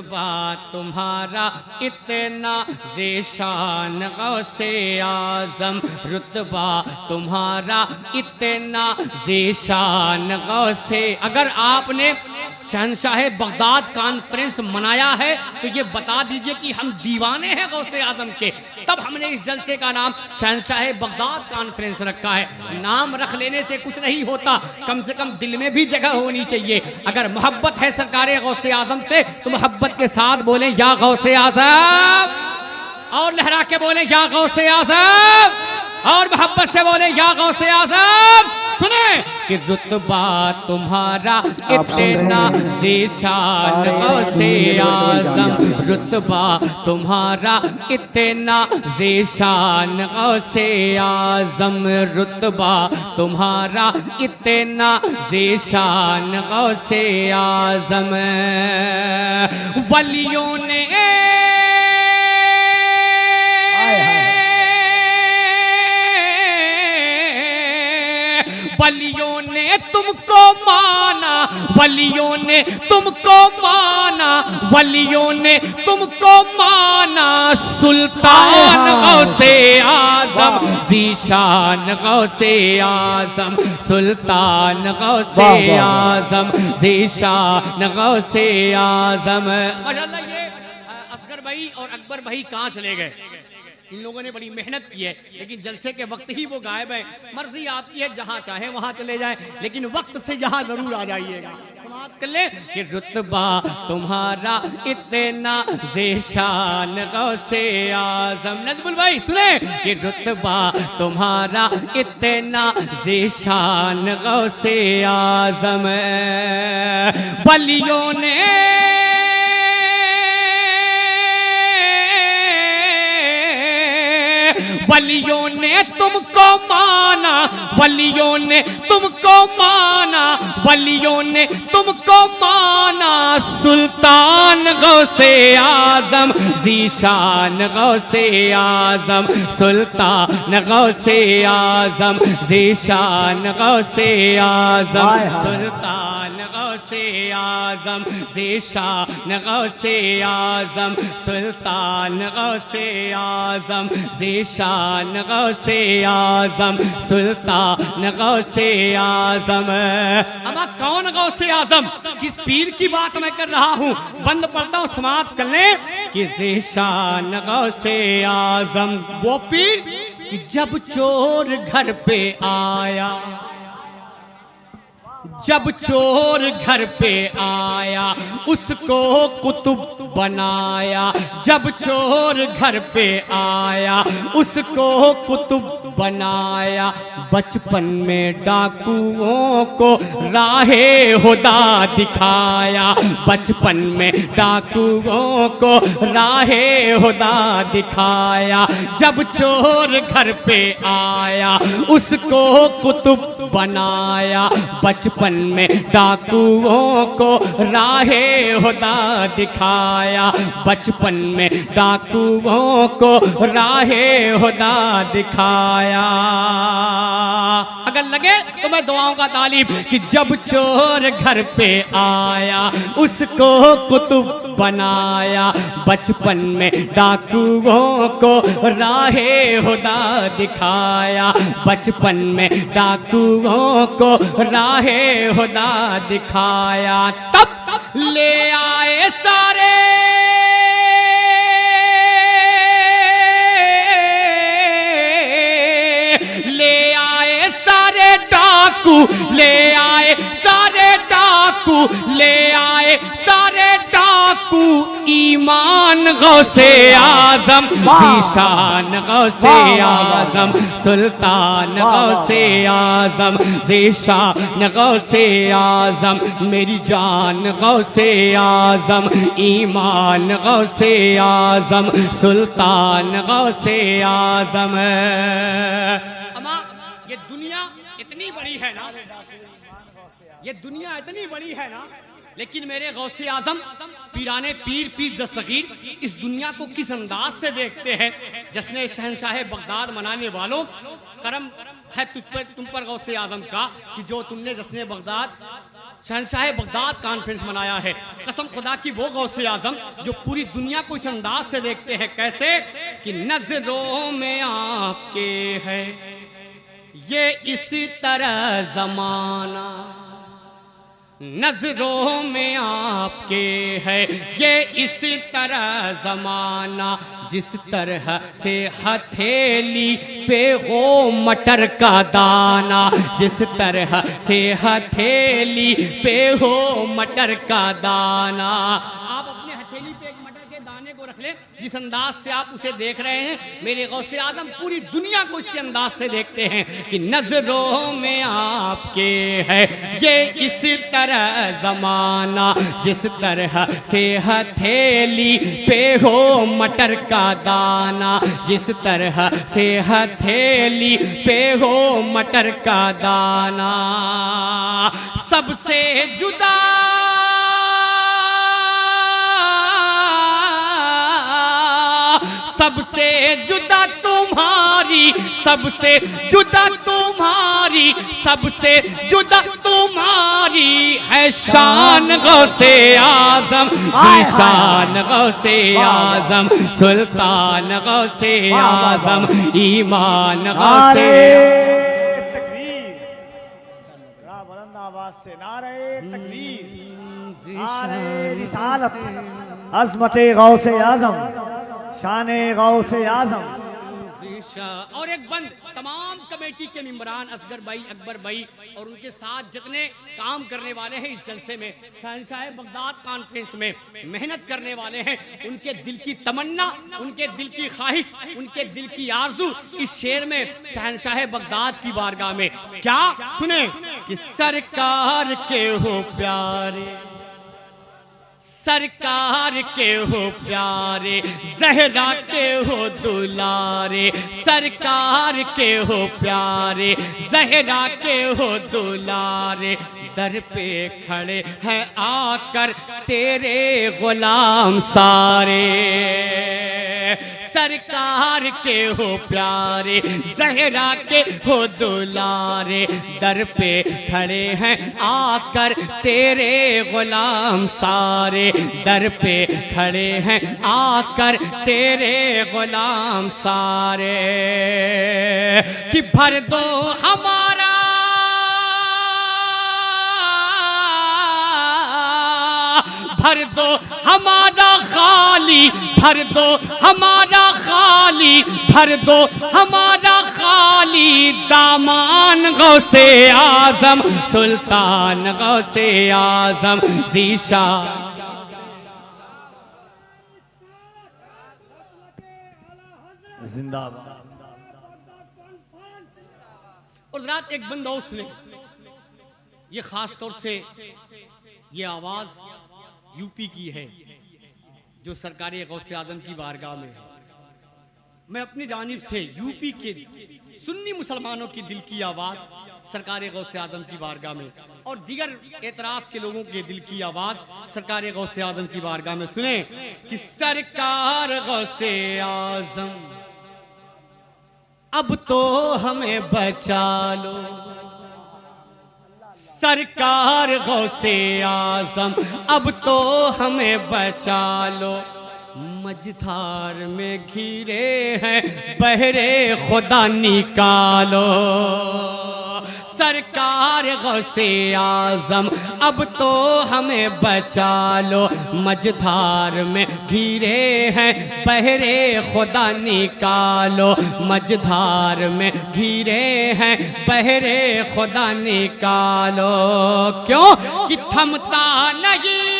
रुतबा तुम्हारा इतना ज़ेशान गौसे आज़म, रुतबा तुम्हारा इतना ज़ेशान गौसे। अगर आपने शहंशाह बगदाद कॉन्फ्रेंस मनाया है तो ये बता दीजिए कि हम दीवाने हैं गौसे आज़म के, तब हमने इस जलसे का नाम शहंशाह बगदाद कॉन्फ्रेंस रखा है। नाम रख लेने से कुछ नहीं होता, कम से कम दिल में भी जगह होनी चाहिए। अगर मोहब्बत है सरकार गौसे आज़म से तो मोहब्बत के साथ बोलें या गौसे आज़म, और लहरा के बोलें या गौसे आज़म, और मोहब्बत से बोलें या गौसे आज़म। सुने कि रुतबा तुम्हारा इतना ज़ेशान गौसे आज़म, रुतबा तुम्हारा इतना ज़ेशान गौसे आज़म, रुतबा तुम्हारा इतना ज़ेशान गौसे आज़म। वलियों ने वलियों ने तुमको माना, वलियों ने तुमको माना, वलियों ने तुमको माना, सुल्तान गौसे आज़म, ज़ीशान गौसे आज़म, सुल्तान गौसे आज़म, ज़ीशान गौसे आज़म। माशाअल्लाह, ये असगर भाई और अकबर भाई कहाँ चले गए? इन लोगों ने बड़ी मेहनत की है, लेकिन जलसे के वक्त ही वो गायब है। मर्जी आपकी है, जहां चाहे वहां चले जाए, लेकिन वक्त से यहाँ जरूर आ जाइएगा। समाप्त कर ले कि रुतबा तुम्हारा इतना ज़ेशान गौसे आज़म। नजमुल भाई सुने कि रुतबा तुम्हारा इतना ज़ेशान गौसे आज़म। वलियों ने वलियों ने तुमको माना, वलियों ने तुमको माना, वलियों ने तुमको माना, सुल्तान गौसे आज़म, ज़ीशान गौसे आज़म, सुल्तान गौसे आज़म, ज़ीशान गौसे आज़म, सुल्तान गौसे आज़म, ज़ीशान गौसे आज़म, सुल्तान गौसे आज़म, ज़ीशान गौसे आज़म, सुल्तान गौसे आज़म। अमा कौन गौसे आज़म? किस पीर की बात मैं कर रहा हूँ? बंद पढ़ता हूँ, समाप्त कर ले कि ज़ीशान गौसे आज़म वो पीर कि जब चोर घर पे आया, जब चोर घर पे आया उसको कुतुब बनाया, जब चोर घर पे आया उसको कुतुब बनाया। बचपन में डाकुओं को राहे हुदा दिखाया, बचपन में डाकुओं को राहे हुदा दिखाया। जब चोर घर पे आया उसको कुतुब बनाया, बचपन में डाकुओं को राहे हुदा दिखाया, बचपन में डाकुओं को राहे हुदा दिखाया। अगर लगे तो मैं दुआओं का तालिब कि जब चोर घर पे आया उसको कुतुब बनाया, बचपन में डाकुओं को राहे हुदा दिखाया, बचपन में डाकुओं को राहे हुदा दिखाया। तब ले आए सारे डाकू, ले आए सारे डाकू, ले आए सारे डाकू, ईमान गौसे आज़म, ज़ीशान गौसे आज़म, सुल्तान गौसे आज़म, ज़ीशान गौसे आज़म, मेरी जान गौसे आज़म, ईमान गौसे आज़म, सुल्तान गौसे आज़म। अमा ये दुनिया इतनी बड़ी है ना, ये दुनिया इतनी बड़ी है ना, लेकिन मेरे गौसे आज़म पीराने पीर पीर दस्तगीर इस दुनिया को किस अंदाज से देखते हैं। जश्न शहंशाह बगदाद मनाने वालों, करम है तुम पर गौसे आज़म का कि जो तुमने जश्न बगदाद शहंशाह बगदाद कॉन्फ्रेंस मनाया है। कसम खुदा की वो गौसे आजम जो पूरी दुनिया को इस अंदाज से देखते हैं, कैसे कि नजरों में आपके है ये इसी तरह जमाना, नजरों में आपके है ये इसी तरह जमाना, जिस तरह से हथेली पे हो मटर का दाना, जिस तरह से हथेली पे हो मटर का दाना। आप अपने हथेली पे एक मटर के दाने को रख लें, जिस अंदाज से आप उसे देख रहे हैं, मेरे गौसे आजम पूरी दुनिया को इसी अंदाज से देखते हैं कि नजरों में आपके है ये इस तरह जमाना, जिस तरह से हथेली पे हो मटर का दाना, जिस तरह से हथेली पे हो मटर का दाना। सबसे जुदा सबसे जुदा तुम्हारी, सबसे जुदा तुम्हारी, सबसे जुदा तुम्हारी है शान गौसे आजम, शान गौसे आजम, सुल्तान गौसे आजम, ईमान गौसे। तकबीर, बुलंद आवाज से नारे तकबीर, नारे रिसालत, अज़मत गौसे आजम, शान गौसे आजम। और एक बंद तमाम कमेटी के मेंबरान असगर भाई, अकबर भाई और उनके साथ जितने काम करने वाले हैं इस जलसे में, शहंशाह बगदाद कॉन्फ्रेंस में मेहनत करने वाले हैं, उनके दिल की तमन्ना, उनके दिल की ख्वाहिश, उनके दिल की आरज़ू इस शेर में शहंशाह बगदाद की बारगाह में क्या सुने कि सरकार के हो प्यारे, सरकार के हो प्यारे, ज़हरा के हो दुलारे, सरकार के हो प्यारे, ज़हरा के हो दुलारे, दर पे खड़े हैं आकर तेरे गुलाम सारे, सरकार के हो प्यारे, ज़हरा के हो दुलारे, दर पे खड़े हैं आकर तेरे गुलाम सारे, दर पे खड़े हैं आकर तेरे गुलाम सारे, कि भर दो हमारा भर दो हमारा खाली, भर दो हमारा खाली, भर दो हमारा खाली दामान गौसे आजम, सुल्तान गौसे आजम, ज़ीशान। जिंदाबाद। और रात एक बंदा उसने ये खास तौर से ये आवाज यूपी की है जो सरकारी गौसे आजम की बारगाह में है। मैं अपनी जानिब से यूपी के सुन्नी मुसलमानों की दिल की आवाज सरकार गौसे आजम की बारगाह में और दीगर एतराफ के लोगों के दिल की आवाज सरकार गौसे आजम की बारगाह में सुने कि सरकार गौसे आजम अब तो हमें बचा लो, सरकार गौसे आजम अब तो हमें बचा लो, मझधार में घिरे हैं बहरे खुदा निकालो, सरकार गौसे आजम अब तो हमें बचा लो, मझधार में घिरे हैं बहरे खुदा निकालो, मझधार में घिरे हैं बहरे खुदा निकालो, क्यों कि थमता नहीं,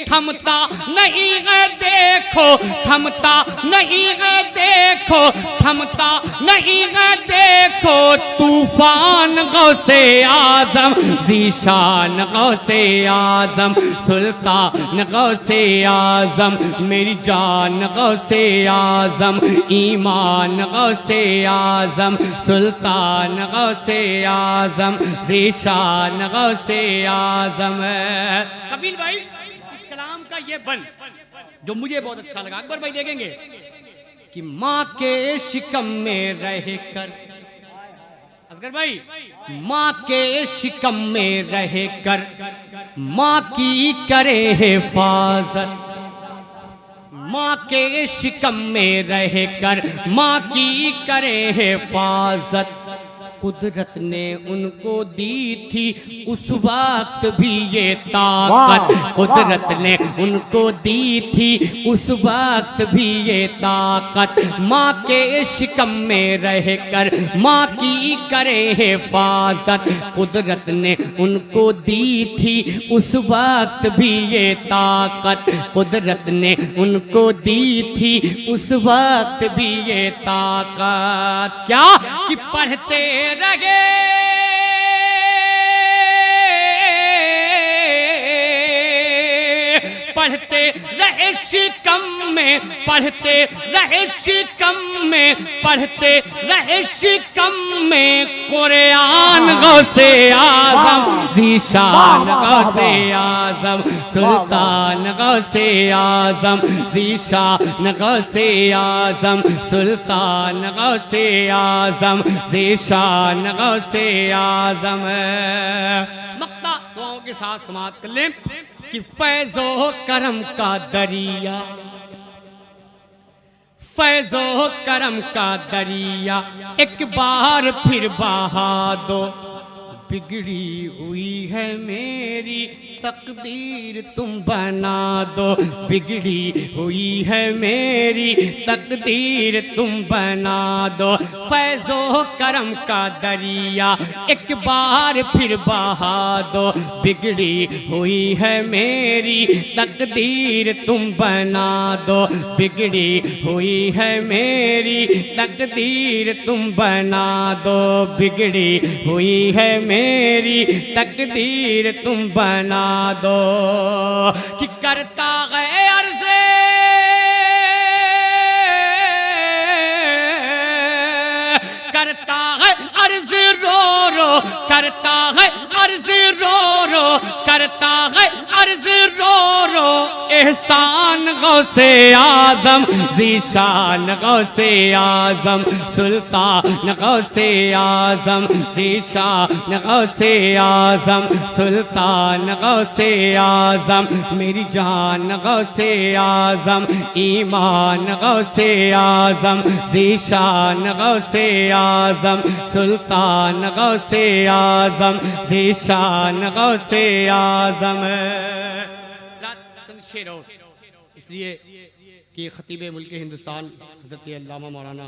थमता नहीं है देखो, थमता नहीं है देखो, थमता नहीं है देखो, तूफान गौसे आजम, ज़ीशान गौसे आजम, सुल्तान गौसे आजम, मेरी जान गौसे आजम, ईमान गौसे आजम, सुल्तान गौसे आजम, ज़ीशान गौसे आजम। कबीर भाई कलाम का ये बल जो मुझे बहुत अच्छा लगा, अकबर भाई देखेंगे कि माँ के शिकम में रह कर असगर भाई, माँ के शिकम में रह कर माँ की करे हिफाजत, माँ के शिकम में रह कर माँ की करे हिफाजत। कुदरत ने उनको दी थी उस वक्त भी ये ताकत, कुदरत ने उनको दी थी उस वक्त भी ये ताकत। माँ के शिकम में रह कर माँ की करे हिफाजत, कुदरत ने उनको दी थी उस वक्त भी ये ताकत, कुदरत ने उनको दी थी उस वक्त भी ये ताकत। क्या कि पढ़ते रहे पढ़ते रहे शिकम में, पढ़ते रहे शिकम में, पढ़ते रहे शिकम में कुरान। गौसे आजम ज़ीशान, गौसे आजम सुल्तान, गौसे आजम ज़ीशान, गौसे आजम सुल्तान, गौसे आजम ज़ीशान, गौसे आजम। मक्ता दुआओं के साथ समाप्त कर लें कि फैज़ो करम का दरिया, फैज़ो करम का दरिया एक बार फिर बहा दो। बिगड़ी हुई है मेरी तकदीर तुम बना दो, बिगड़ी हुई है मेरी तकदीर तुम बना दो। फैज़ो करम का दरिया एक बार फिर बहा दो, बिगड़ी हुई है मेरी तकदीर तुम बना दो, बिगड़ी हुई है मेरी तकदीर तुम बना दो, बिगड़ी हुई है मेरी तकदीर तुम बना दो। कि करता है अर्ज़े करता है अर्ज़ रो रो, करता है अर्ज़ रो रो, करता है अर्ज़ रो रो एहसान। गौसे आज़म ज़ीशान, गौसे आज़म सुल्तान, गौसे आज़म ज़ीशान, गौसे आज़म सुल्तान, गौसे आज़म मेरी जान, गौसे आज़म ईमान, गौसे आज़म ज़ीशान, गौसे आज़म सुल्तान, गौसे आज़म ज़ीशान, गौसे आज़म। शेर इसलिए कि खतीब मुल्क हिंदुस्तान हज़रत अल्लामा मौलाना